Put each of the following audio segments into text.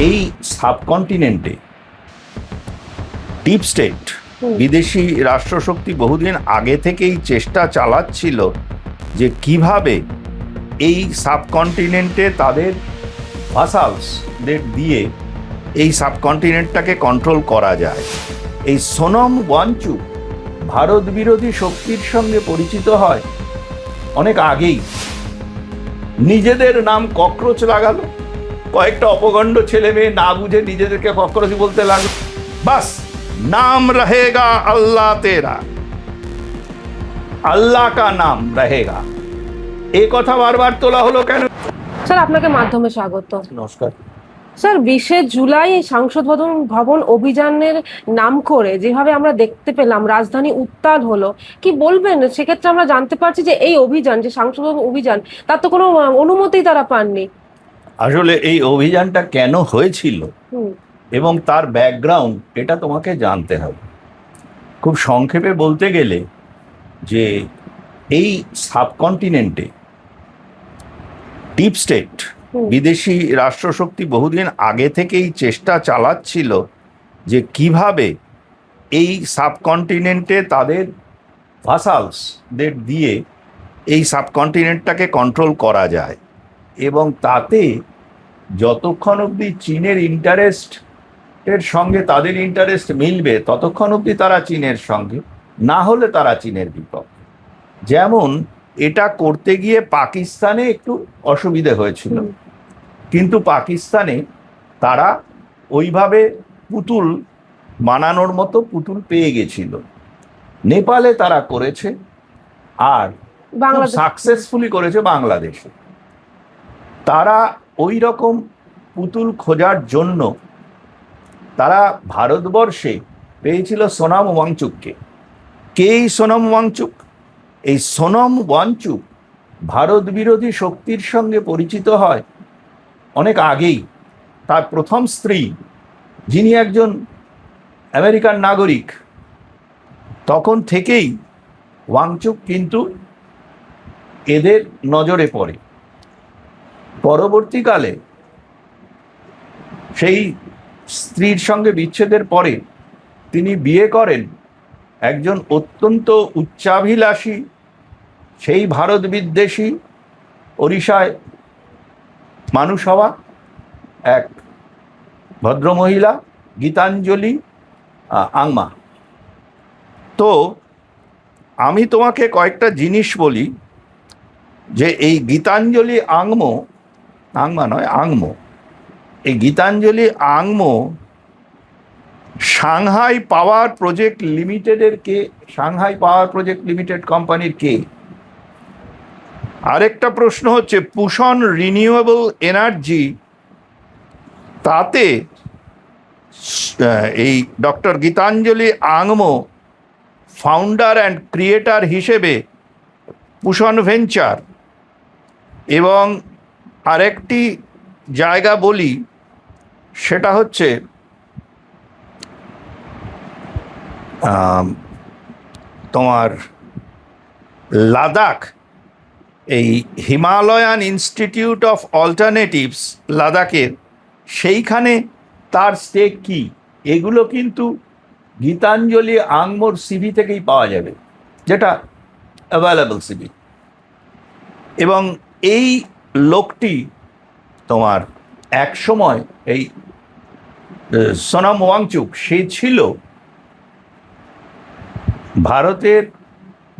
এই সাবকন্টিনেন্টে deep state বিদেশি রাষ্ট্রশক্তি বহুদিন আগে থেকেই চেষ্টা চালাচ্ছিল যে কিভাবে এই সাবকন্টিনেন্টে তাদের ভাসালসদের দিয়ে এই সাবকন্টিনেন্টটাকে কন্ট্রোল করা যায়। এই সোনম ওয়াংচুক ভারত বিরোধী শক্তির সঙ্গে পরিচিত হয় অনেক আগেই। নিজেদের নাম ককরোচ লাগালো, কয়েকটা অপগণ্ড ছেলে মেয়ে না বুঝে নিজেদেরকে ককরোচ বলতে লাগলো। বাস নাম রহেগা আল্লাহ তেরা, আল্লাহ কা নাম রহেগা। এই কথা বারবার তোলা হলো কেন? স্যার, আপনাকে মাধ্যমে স্বাগত। নমস্কার স্যার, 20শে জুলাই সংসদ ভবন অভিযানের নাম করে যেভাবে আমরা দেখতে পেলাম রাজধানী উত্তাল হলো, কি বলবেন? সেক্ষেত্রে আমরা জানতে পারছি যে এই অভিযান, যে সংসদ ভবন অভিযান, তার তো কোনো অনুমতি তারা পাননি। আসলে এই অভিযানটা কেন হয়েছিল এবং তার ব্যাকগ্রাউন্ড এটা তোমাকে জানতে হবে। খুব সংক্ষেপে বলতে গেলে যে এই সাবকন্টিনেন্টে ডিপ স্টেট বিদেশি রাষ্ট্রশক্তি বহুদিন আগে থেকেই চেষ্টা চালাচ্ছিল যে কিভাবে এই সাবকন্টিনেন্টে তাদের ভাসালসদের দিয়ে এই সাবকন্টিনেন্টটাকে কন্ট্রোল করা যায়, এবং তাতে যতক্ষণ অবধি চীনের ইন্টারেস্টের সঙ্গে তাদের ইন্টারেস্ট মিলবে ততক্ষণ অবধি তারা চীনের সঙ্গে, না হলে তারা চীনের বিপক্ষে। যেমন এটা করতে গিয়ে পাকিস্তানে একটু অসুবিধে হয়েছিল, কিন্তু পাকিস্তানে তারা ওইভাবে পুতুল বানানোর মতো পুতুল পেয়ে গেছিল। নেপালে তারা করেছে, আর সাকসেসফুলি করেছে বাংলাদেশে। তারা ওই রকম পুতুল খোঁজার জন্য তারা ভারতবর্ষে পেয়েছিল সোনম ওয়াংচুককে। কে এই সোনম ওয়াংচুক? এই সোনম ওয়াংচুক ভারত বিরোধী শক্তির সঙ্গে পরিচিত হয় অনেক আগেই। তার প্রথম স্ত্রী, যিনি একজন আমেরিকান নাগরিক, তখন থেকেই ওয়াংচুক কিন্তু এদের নজরে পড়ে। পরবর্তীকালে সেই স্ত্রীর সঙ্গে বিচ্ছেদের পরে তিনি বিয়ে করেন একজন অত্যন্ত উচ্চাভিলাষী, সেই ভারত বিদ্বেষী, ওড়িশায় মানুষ হওয়া এক ভদ্রমহিলা, গীতাঞ্জলি আংমা। তো আমি তোমাকে কয়েকটা জিনিস বলি যে এই গীতাঞ্জলি আংমো, এই গীতাঞ্জলি আংমো সাংহাই পাওয়ার প্রজেক্ট লিমিটেডের কে? সাংহাই পাওয়ার প্রজেক্ট লিমিটেড কোম্পানির কে? আরেকটা প্রশ্ন হচ্ছে পুশন রিনিউয়েবল এনার্জি, তাতে এই ডক্টর গীতাঞ্জলি আংমো ফাউন্ডার অ্যান্ড ক্রিয়েটার হিসেবে পুশন ভেঞ্চার। এবং আরেকটি জায়গা বলি, সেটা হচ্ছে তোমার লাদাখ, এই হিমালয়ান ইনস্টিটিউট অফ অল্টারনেটিভস লাদাখের, সেইখানে তার স্টেক কি, এগুলো কিন্তু গীতাঞ্জলি আংমোর সিভি থেকেই পাওয়া যাবে, যেটা অ্যাভেলেবল সিভি। এবং এই লোকটি তোমার এক সময়, এই সোনম ওয়াংচুক, সে ছিল ভারতের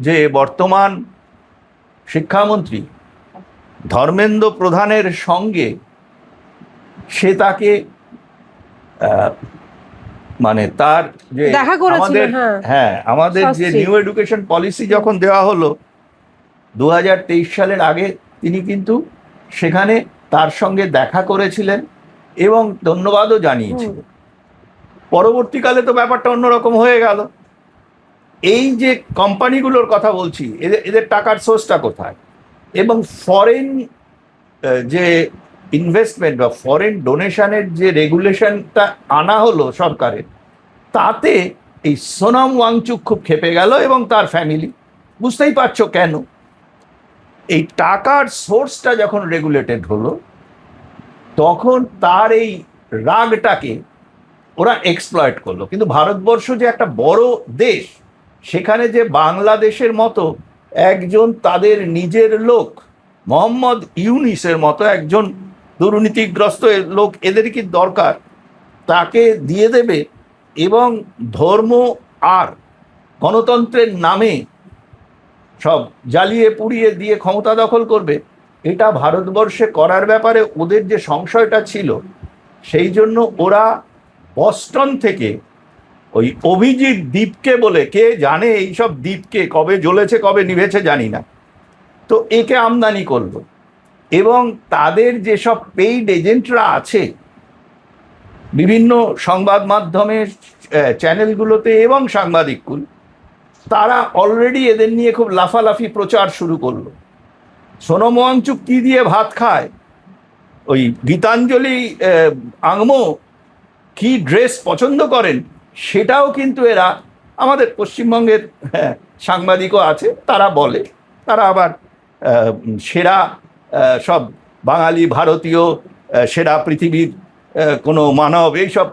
যে বর্তমান শিক্ষামন্ত্রী ধর্মেন্দ্র প্রধানের সঙ্গে সে তাকে মানে তার যে আমাদের যে নিউ এডুকেশন পলিসি যখন দেওয়া হলো 2023 সালের আগে, তিনি কিন্তু সেখানে তার সঙ্গে দেখা করেছিলেন এবং ধন্যবাদও জানিয়েছিলেন। পরবর্তীকালে তো ব্যাপারটা অন্যরকম হয়ে গেল। এই যে কোম্পানিগুলোর কথা বলছি, এদের টাকার সোর্সটা কোথায়? এবং ফরেন যে ইনভেস্টমেন্ট বা ফরেন ডোনেশনের যে রেগুলেশনটা আনা হলো সরকারের, তাতে এই সোনম ওয়াংচুক খুব খেপে গেল এবং তার ফ্যামিলি। বুঝতেই পারছো কেন? এই টাকার সোর্সটা যখন রেগুলেটেড হলো, তখন তার এই রাগটাকে ওরা এক্সপ্লয়েট করলো। কিন্তু ভারতবর্ষ যে একটা বড় দেশ, সেখানে যে বাংলাদেশের মতো একজন তাদের নিজের লোক, মোহাম্মদ ইউনিসের মতো একজন দুর্নীতিগ্রস্ত লোক এদের কি দরকার, তাকে দিয়ে দেবে এবং ধর্ম আর গণতন্ত্রের নামে সব জ্বালিয়ে পুড়িয়ে দিয়ে ক্ষমতা দখল করবে। এটা ভারতবর্ষে করার ব্যাপারে ওদের যে সংশয়টা ছিল, সেই জন্য ওরা বস্টন থেকে ওই অভিজিৎ দ্বীপকে বলে, কে জানে এইসব দ্বীপকে কবে জ্বলেছে কবে নিভেছে জানি না, তো একে আমদানি করলো। এবং তাদের যেসব পেইড এজেন্টরা আছে বিভিন্ন সংবাদ মাধ্যমে, চ্যানেলগুলোতে এবং সাংবাদিকগুলো, তারা অলরেডি এদের নিয়ে খুব লাফালাফি প্রচার শুরু করলো। সোনম ওয়াংচুক কি দিয়ে ভাত খায়, ওই গীতাঞ্জলি আংমো কি ড্রেস পছন্দ করেন, সেটাও কিন্তু এরা, আমাদের পশ্চিমবঙ্গের সাংবাদিকও আছে, তারা বলে, তারা আবার সেরা সব বাঙালি ভারতীয় সেরা পৃথিবীর কোনো মানব এইসব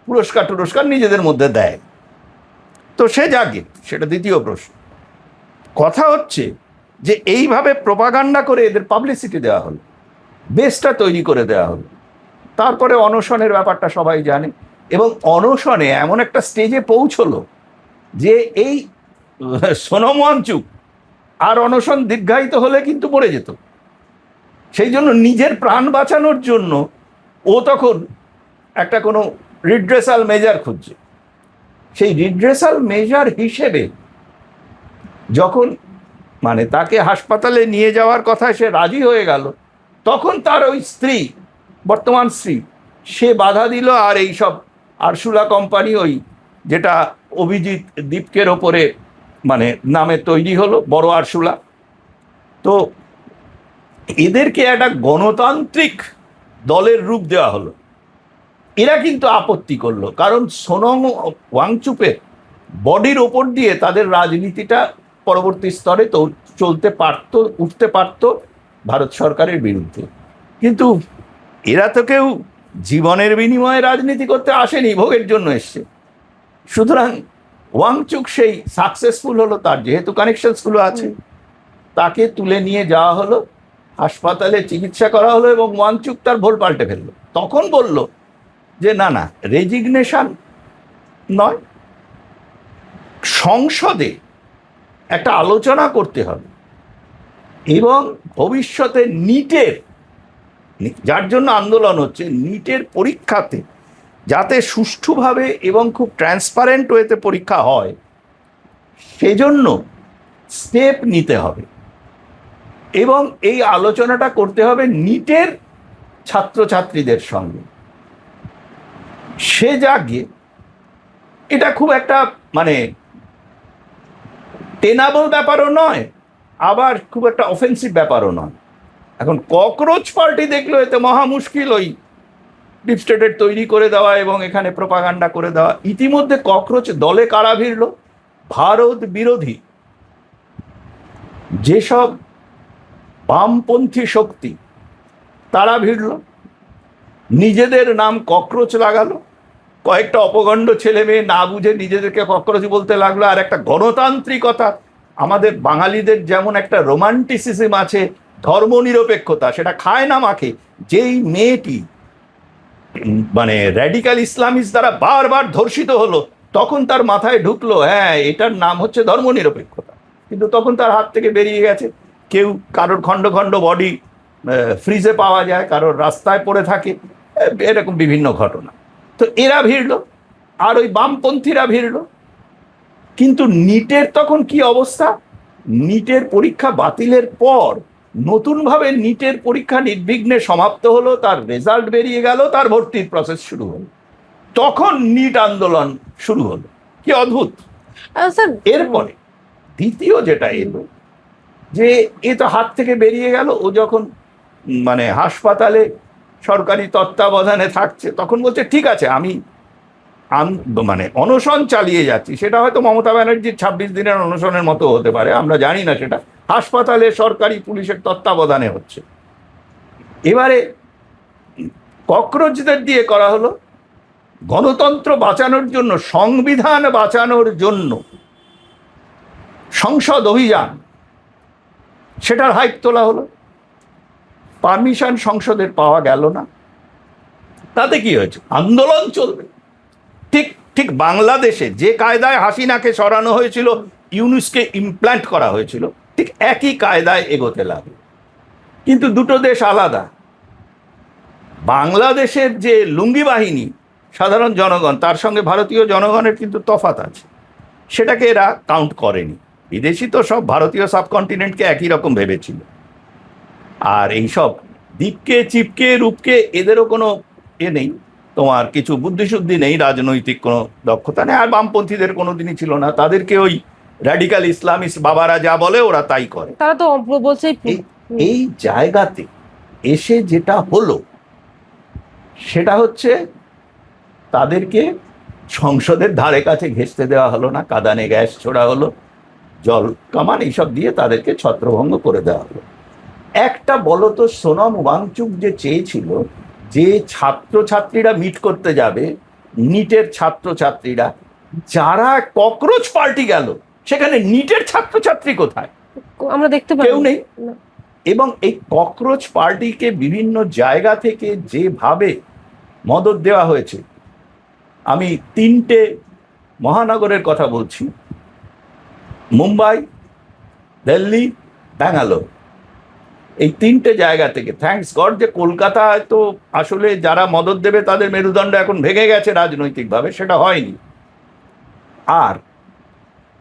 পুরস্কার নিজেদের মধ্যে দেয়। তো সে যাকে, সেটা দ্বিতীয় প্রশ্ন। কথা হচ্ছে যে এইভাবে প্রোপাগান্ডা করে এদের পাবলিসিটি দেওয়া হলো, বেসটা তৈরি করে দেওয়া হলো। তারপরে অনশনের ব্যাপারটা সবাই জানে, এবং অনশনে এমন একটা স্টেজে পৌঁছলো যে এই সোনম ওয়াংচুক আর অনশন দীর্ঘায়িত হলে কিন্তু পড়ে যেত। সেই জন্য নিজের প্রাণ বাঁচানোর জন্য ও তখন একটা কোনো রিড্রেসাল মেজার খুঁজছে। সেই রিড্রেসাল মেজার হিসেবে যখন মানে তাকে হাসপাতালে নিয়ে যাওয়ার কথা সে রাজি হয়ে গেল, তখন তার ওই স্ত্রী, বর্তমান স্ত্রী, সে বাধা দিল। আর এই সব আরসুলা কোম্পানি, ওই যেটা অভিজিৎ দ্বীপকের ওপরে মানে নামে তৈরি হলো, বড় আরসুলা, তো এদেরকে একটা গণতান্ত্রিক দলের রূপ দেওয়া হলো। এরা কিন্তু আপত্তি করলো, কারণ সোনম ওয়াংচুকের বডির ওপর দিয়ে তাদের রাজনীতিটা পরবর্তী স্তরে তো চলতে পারতো, উঠতে পারতো ভারত সরকারের বিরুদ্ধে। কিন্তু এরা তো কেউ জীবনের বিনিময়ে রাজনীতি করতে আসেনি, ভোগের জন্য এসছে। সুতরাং ওয়াংচুক সেই সাকসেসফুল হলো, তার যেহেতু কানেকশনসগুলো আছে, তাকে তুলে নিয়ে যাওয়া হলো, হাসপাতালে চিকিৎসা করা হলো, এবং ওয়াংচুক তার ভোল পাল্টে ফেললো। তখন বলল যে না না, রেজিগনেশন নয়, সংসদে একটা আলোচনা করতে হবে, এবং ভবিষ্যতে নিটের, যার জন্য আন্দোলন হচ্ছে, নিটের পরীক্ষাতে যাতে সুষ্ঠুভাবে এবং খুব ট্রান্সপারেন্ট ওয়েতে পরীক্ষা হয়, সেজন্য স্টেপ নিতে হবে। এবং এই আলোচনাটা করতে হবে নিটের ছাত্রছাত্রীদের সঙ্গে। সে জাগে এটা খুব একটা মানে টেনাবল ব্যাপারও নয়, আবার খুব একটা অফেন্সিভ ব্যাপারও নয়। এখন ককরোচ পার্টি দেখলো এতে মহা মুশকিল, ওই ডিপ স্টেটের তৈরি করে দেওয়া এবং এখানে প্রোপাগান্ডা করে দেওয়া। ইতিমধ্যে ককরোচ দলে কারা ভিড়ল, ভারত বিরোধী যেসব বামপন্থী শক্তি তারা ভিড়ল, নিজেদের নাম ককরোচ লাগালো, কয়েকটা অপগণ্ড ছেলে মেয়ে না বুঝে নিজেদেরকে ককরোচ বলতে লাগলো। আর একটা গণতান্ত্রিকতা, আমাদের বাঙালিদের যেমন একটা রোমান্টিসিজম আছে, ধর্মনিরপেক্ষতা, সেটা খায় না মাখে। যেই মেয়েটি মানে র্যাডিক্যাল ইসলামিস্ট দ্বারা বারবার ধর্ষিত হলো, তখন তার মাথায় ঢুকলো হ্যাঁ এটার নাম হচ্ছে ধর্মনিরপেক্ষতা। কিন্তু তখন তার হাত থেকে বেরিয়ে গেছে। কেউ, কারোর খণ্ড খণ্ড বডি ফ্রিজে পাওয়া যায়, কারোর রাস্তায় পড়ে থাকে, এরকম বিভিন্ন ঘটনা। তো এরা ভিড়লো, আর ওই বামপন্থীরা ভিড়লো। কিন্তু নিটের তখন কি অবস্থা, নিটের পরীক্ষা বাতিলের পর নতুনভাবে নিটের পরীক্ষা নির্বিঘ্নে সমাপ্ত হলো, তার রেজাল্ট বেরিয়ে গেল, তার ভর্তির প্রসেস শুরু হলো, তখন নিট আন্দোলন শুরু হলো। কি অদ্ভুত। এরপরে দ্বিতীয় যেটা এলো, যে এ তো হাত থেকে বেরিয়ে গেল, ও যখন মানে হাসপাতালে সরকারি তত্ত্বাবধানে থাকছে, তখন বলছে ঠিক আছে আমি মানে অনশন চালিয়ে যাচ্ছি। সেটা হয়তো মমতা ব্যানার্জির 26 দিনের অনশনের মতো হতে পারে, আমরা জানি না, সেটা হাসপাতালে সরকারি পুলিশের তত্ত্বাবধানে হচ্ছে। এবারে ককরোচদের দিয়ে করা হলো গণতন্ত্র বাঁচানোর জন্য, সংবিধান বাঁচানোর জন্য সংসদ অভিযান, সেটার হাইপ তোলা হলো। পারমিশন সংসদের পাওয়া গেল না, তাতে কি হয়েছে? আন্দোলন চলবে। ঠিক ঠিক বাংলাদেশে যে কায়দায় হাসিনাকে সরানো হয়েছিল, ইউনূসকে ইমপ্ল্যান্ট করা হয়েছিল, ঠিক একই কায়দায় এগোতে লাগলো। কিন্তু দুটো দেশ আলাদা। বাংলাদেশের যে লুঙ্গি বাহিনী, সাধারণ জনগণ, তার সঙ্গে ভারতীয় জনগণের কিন্তু তফাৎ আছে, সেটাকে এরা কাউন্ট করেনি। বিদেশি তো সব ভারতীয় সাবকন্টিনেন্টকে একই রকম ভেবেছিল। আর এইসব দ্বীপকে, চিপকে, রূপকে, এদেরও কোনো নেই, তোমার কিছু বুদ্ধিশুদ্ধি নেই, রাজনৈতিক কোনো দক্ষতা নেই। আর বামপন্থীদের কোনোদিনই ছিল না, তাদেরকে ওই র্যাডিক্যাল ইসলামিস্ট বাবারা যা বলে ওরা তাই করে। তারা তো বলছে এই জায়গাতে এসে যেটা হলো সেটা হচ্ছে তাদেরকে সংসদের ধারে কাছে ঘেঁষতে দেওয়া হলো না, কাঁদানে গ্যাস ছোড়া হলো, জল কামান এইসব দিয়ে তাদেরকে ছত্রভঙ্গ করে দেওয়া হলো। একটা বলতো সোনম ওয়াংচুক যে চেয়েছিল যে ছাত্রছাত্রীরা মিট করতে যাবে, নিটের ছাত্রছাত্রীরা, যারা ককরোচ পার্টি গেল, সেখানে নিটের ছাত্রছাত্রী কোথায়? আমরা দেখতে পাই কেউ নেই। এবং এই ককরোচ পার্টিকে বিভিন্ন জায়গা থেকে যেভাবে মদত দেওয়া হয়েছে, আমি 3টে মহানগরের কথা বলছি, মুম্বাই, দিল্লি, ব্যাঙ্গালোর, এই 3টে জায়গা থেকে। থ্যাঙ্কস গড যে কলকাতায় তো আসলে যারা মদত দেবে তাদের মেরুদণ্ড এখন ভেঙে গেছে রাজনৈতিকভাবে, সেটা হয়নি। আর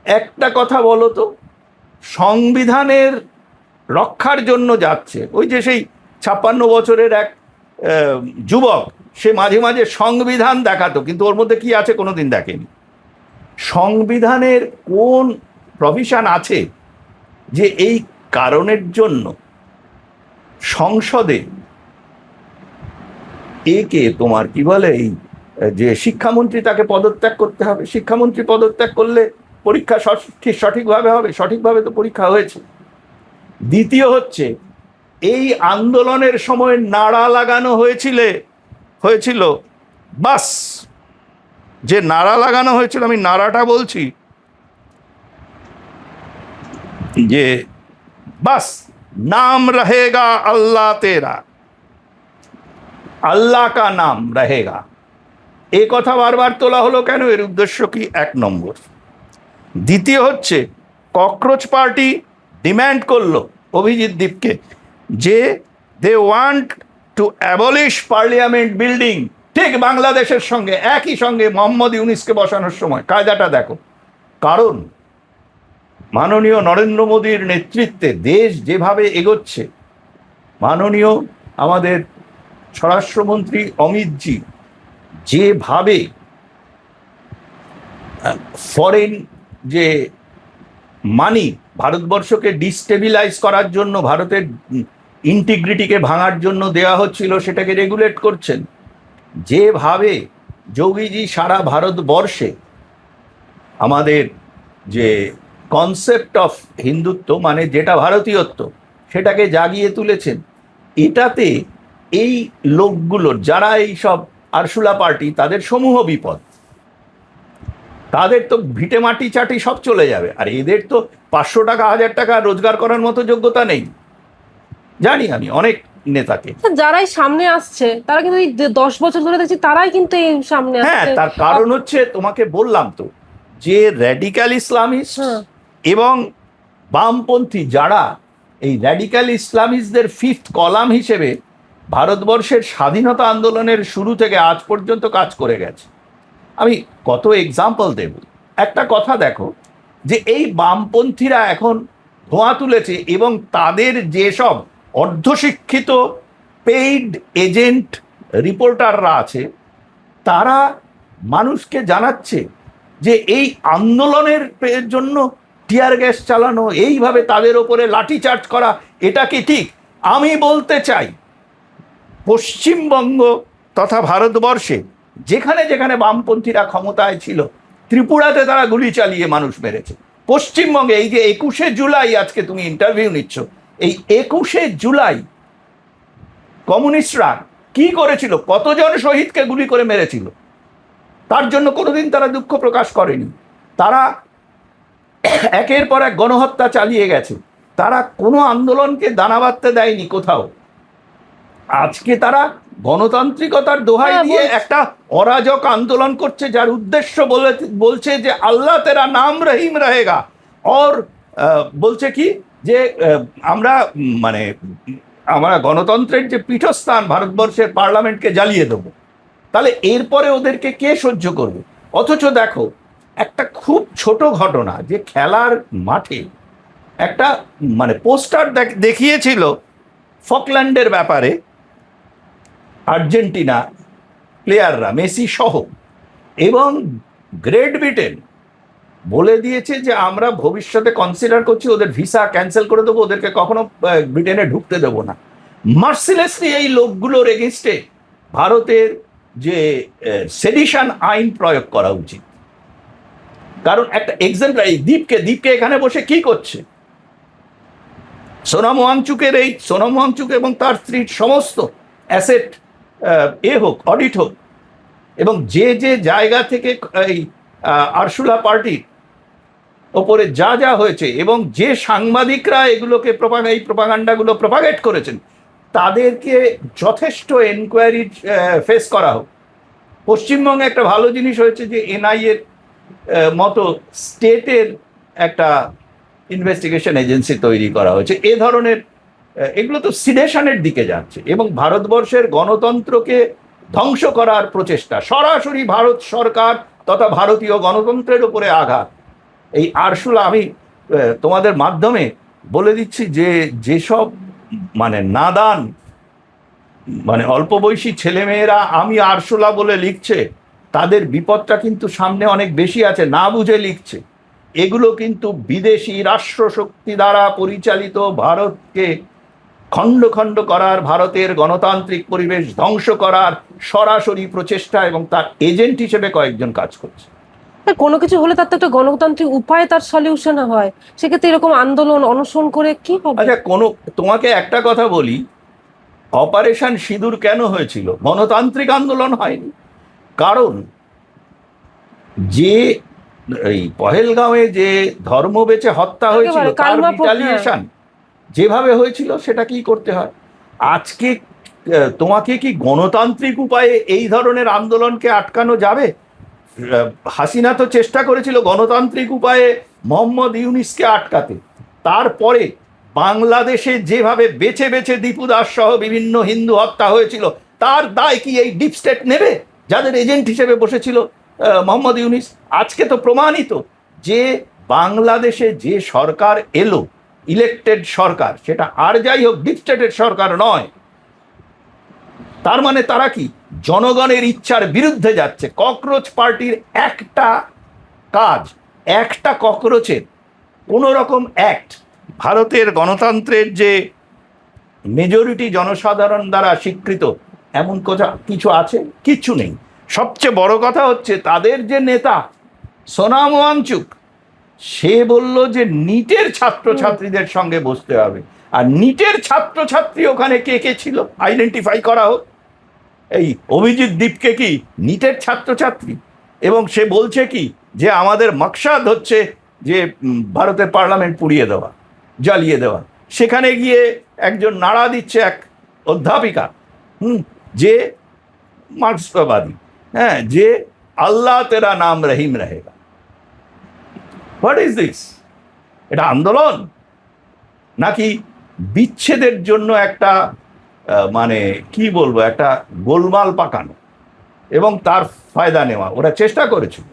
একটা কথা বলো তো, সংবিধানের রক্ষার জন্য যাচ্ছে, ওই যে সেই 56 বছরের এক যুবক, সে মাঝে মাঝে সংবিধান দেখাতো, কিন্তু ওর মধ্যে কি আছে কোনোদিন দেখেনি। সংবিধানের কোন প্রভিশন আছে যে এই কারণের জন্য সংসদে একে তোমার কি বলে, এই যে শিক্ষামন্ত্রী, তাকে পদত্যাগ করতে হবে? শিক্ষামন্ত্রী পদত্যাগ করলে পরীক্ষা সঠিকভাবে হবে? সঠিকভাবে তো পরীক্ষা হয়েছে। দ্বিতীয় হচ্ছে, এই আন্দোলনের সময় নারা লাগানো হয়েছিল বাস, যে নারা লাগানো হয়েছিল, আমি নারাটা বলছি, যে বাস নাম রহেগা আল্লাহ তেরা, আল্লাহ কা নাম রহেগা। এই কথা বারবার তোলা হলো কেন? এর উদ্দেশ্য কি? 1 নম্বর। দ্বিতীয় হচ্ছে, ককরোচ পার্টি ডিম্যান্ড করলো অভিজিৎ দীপকে যে they want to abolish parliament building. ঠিক বাংলাদেশের সঙ্গে একই সঙ্গে মোহাম্মদ ইউনূসকে বসানোর সময় কায়দাটা দেখো। কারণ মাননীয় নরেন্দ্র মোদীর নেতৃত্বে দেশ যেভাবে এগোচ্ছে, মাননীয় আমাদের স্বরাষ্ট্রমন্ত্রী অমিতজি যেভাবে ফরেন যে মানি ভারতবর্ষকে ডিস্টেবিলাইজ করার জন্য, ভারতের ইন্টিগ্রিটিকে ভাঙার জন্য দেওয়া হচ্ছিল, সেটাকে রেগুলেট করছেন, যেভাবে যোগীজি সারা ভারতবর্ষে আমাদের যে কনসেপ্ট অফ হিন্দুত্ব, মানে যেটা ভারতীয়ত্ব, সেটাকে জাগিয়ে তুলেছেন, এটাতে এই লোকগুলোর, যারা এই সব আরসুলা পার্টি, তাদের সমূহ বিপদ। তাদের তো ভিটে মাটি চাটি সব চলে যাবে, আর এদের তো 500 টাকা 1000 টাকা রোজগার করার মতো যোগ্যতা নেই। জানি আমি অনেক নেতাকে, যারাই সামনে আসছে তারা কিন্তু এই 10 বছর ধরে দেখছি তারাই কিন্তু এই সামনে আসছে। হ্যাঁ, তার কারণ হচ্ছে, তোমাকে বললাম তো, যে র্যাডিক্যাল ইসলামিস্ট এবং বামপন্থী, যারা এই র্যাডিক্যাল ইসলামিস্টদের 5th কলাম হিসেবে ভারতবর্ষের স্বাধীনতা আন্দোলনের শুরু থেকে আজ পর্যন্ত কাজ করে গেছে। আমি কত এক্সাম্পল দেব। একটা কথা দেখো, যে এই বামপন্থীরা এখন ধোঁয়া তুলেছে, এবং তাদের যেসব অর্ধশিক্ষিত পেইড এজেন্ট রিপোর্টাররা আছে, তারা মানুষকে জানাচ্ছে যে এই আন্দোলনের জন্য টিয়ার গ্যাস চালানো, এইভাবে তাদের ওপরে লাঠিচার্জ করা, এটা কি ঠিক? আমি বলতে চাই, পশ্চিমবঙ্গ তথা ভারতবর্ষে যেখানে যেখানে বামপন্থীরা ক্ষমতায় ছিল, ত্রিপুরাতে তারা গুলি চালিয়ে মানুষ মেরেছে। পশ্চিমবঙ্গে এই যে 21শে জুলাই, আজকে তুমি ইন্টারভিউ নিচ্ছ, এই 21শে জুলাই কমিউনিস্টরা কি করেছিল, কতজন শহীদকে গুলি করে মেরেছিল, তার জন্য কোনোদিন তারা দুঃখ প্রকাশ করেনি। তারা একের পর এক গণহত্যা চালিয়ে গেছে, তারা কোনো আন্দোলনকে দানা বাঁধতে দেয়নি কোথাও। আজকে তারা গণতান্ত্রিকতার দোহাই দিয়ে একটা অরাজক আন্দোলন করছে, যার উদ্দেশ্য বলছে যে আল্লাহ তেরা নাম রহিম রহেগা। और বলছে কি যে আমরা মানে আমরা গণতন্ত্রের যে পীঠস্থান ভারতবর্ষের পার্লামেন্টকে জ্বালিয়ে দেবো। তাহলে এরপরে ওদেরকে কে সহ্য করবে? অথচ দেখো একটা খুব ছোট ঘটনা, যে খেলার মাঠে একটা মানে পোস্টার দেখিয়েছিল ফকল্যান্ডের ব্যাপারে, আর্জেন্টিনা প্লেয়াররা মেসি সহ, এবং গ্রেট ব্রিটেন বলে দিয়েছে যে আমরা ভবিষ্যতে কনসিডার করছি ওদের ভিসা ক্যান্সেল করে দেবো, ওদেরকে কখনো ব্রিটেনে ঢুকতে দেবো না। মার্সিলেসলি এই লোকগুলোর এগেনস্টে ভারতের যে সেডিশন আইন প্রয়োগ করা উচিত। কারণ একটা এক্সাম্পল, এই দ্বীপকে এখানে বসে কি করছে, সোনাম ওয়াংচুক এবং তার স্ত্রীর সমস্ত অ্যাসেট হোক, অডিট হোক, এবং যে জায়গা থেকে এই আরসুলা পার্টির ওপরে যা হয়েছে, এবং যে সাংবাদিকরা এগুলোকে এই প্রপাগান্ডাগুলো প্রপাগেট করেছেন, তাদেরকে যথেষ্ট এনকোয়ারি ফেস করা হোক। পশ্চিমবঙ্গে একটা ভালো জিনিস হয়েছে যে এনআইএর মতো স্টেটের একটা ইনভেস্টিগেশন এজেন্সি তৈরি করা হয়েছে। এ ধরনের এগুলো তো সিডেশনের দিকে যাচ্ছে, এবং ভারতবর্ষের গণতন্ত্রকে ধ্বংস করার প্রচেষ্টা, সরাসরি ভারত সরকার তথা ভারতীয় গণতন্ত্রের উপরে আঘাত। এই আরসুলা, আমি তোমাদের মাধ্যমে বলে দিচ্ছি যে যেসব মানে নাদান মানে অল্প বয়সী ছেলেমেয়েরা আমি আরসুলা বলে লিখছে, তাদের বিপদটা কিন্তু সামনে অনেক বেশি আছে, না বুঝে লিখছে। এগুলো কিন্তু বিদেশি রাষ্ট্রশক্তি দ্বারা পরিচালিত ভারতকে খণ্ড খণ্ড করার, ভারতের গণতান্ত্রিক পরিবেশ ধ্বংস করার সরাসরি প্রচেষ্টা, এবং তার এজেন্ট হিসেবে কয়েকজন কাজ করছে। কোনো কিছু হলে তার তো একটা গণতান্ত্রিক উপায় তার সলিউশন হয়, সেক্ষেত্রে এরকম আন্দোলন অনশন করে কি হবে? আচ্ছা, তোমাকে একটা কথা বলি, অপারেশন সিঁদুর কেন হয়েছিল? গণতান্ত্রিক আন্দোলন হয়নি। কারণ যে এই পহেলগাঁওয়ে যে ধর্ম বেচে হত্যা হয়েছিল, তার রিটালিয়েশন যেভাবে হয়েছিল সেটা কি করতে হয়। আজকে তোমাকে কি গণতান্ত্রিক উপায়ে এই ধরনের আন্দোলনকে আটকানো যাবে? হাসিনা তো চেষ্টা করেছিল গণতান্ত্রিক উপায়ে মোহাম্মদ ইউনিসকে আটকাতে। তারপরে বাংলাদেশে যেভাবে বেছে বেছে দীপু দাস সহ বিভিন্ন হিন্দু হত্যা হয়েছিল, তার দায় কি এই ডিপ স্টেট নেবে, যাদের এজেন্ট হিসেবে বসেছিল মোহাম্মদ ইউনিস? আজকে তো প্রমাণিত যে বাংলাদেশে যে সরকার এলো, ইলেকটেড সরকার, সেটা আর যাই হোক ডিপ স্টেটের সরকার নয়। তার মানে তারা কি জনগণের ইচ্ছার বিরুদ্ধে যাচ্ছে। ককরোচ পার্টির একটা কাজ, একটা ককরোচের কোনো রকম অ্যাক্ট ভারতের গণতন্ত্রের যে মেজরিটি জনসাধারণ দ্বারা স্বীকৃত এমন কিছু আছে? কিচ্ছু নেই। সবচেয়ে বড় কথা হচ্ছে তাদের যে নেতা সোনাম ওয়াংচুক, সে বলল যে নিটের ছাত্রছাত্রীদের সঙ্গে বসতে হবে। আর নিটের ছাত্রছাত্রী ওখানে কে কে ছিল আইডেন্টিফাই করা হোক। এই অভিজিৎ দীপকে কি নিটের ছাত্রছাত্রী? এবং সে বলছে কি যে আমাদের মকসাদ হচ্ছে যে ভারতের পার্লামেন্ট পুড়িয়ে দেওয়া, জ্বালিয়ে দেওয়া। সেখানে গিয়ে একজন নাড়া দিচ্ছে, এক অধ্যাপিকা, যে মার্ক্সবাদী, হ্যাঁ, যে আল্লাহ তেরা নাম রহিম রহেগা। What is this? এটা আন্দোলন নাকি বিচ্ছেদের জন্য একটা মানে কি বলবো, একটা গোলমাল পাকানো এবং তার ফায়দা নেওয়া? ওরা চেষ্টা করেছিল।